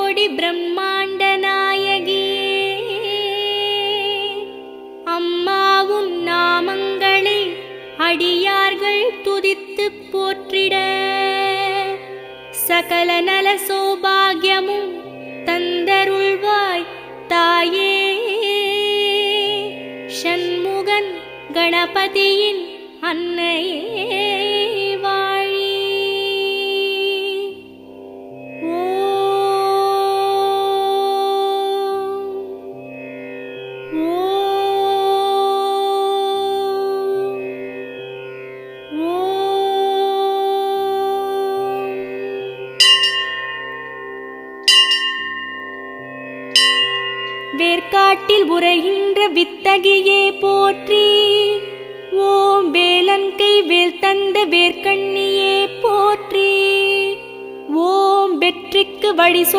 கோடி பிரம்மாண்ட நாயகியே, அம்மா உன் நாமங்களை அடியார்கள் துதித்துப் போற்றிட சகல நல சௌபாகியமும் தந்தருள்வாய் தாயே. ஷண்முகன் கணபதியின் அன்னையே வாழி. வேர்க்காட்டில் உரைகின்ற வித்தகியே போற்றி. ஓம் வேலன்கை வேல் தந்த வேர்க்கண்ணியே போற்றி. ஓம் வெற்றிக்கு வழி சொல்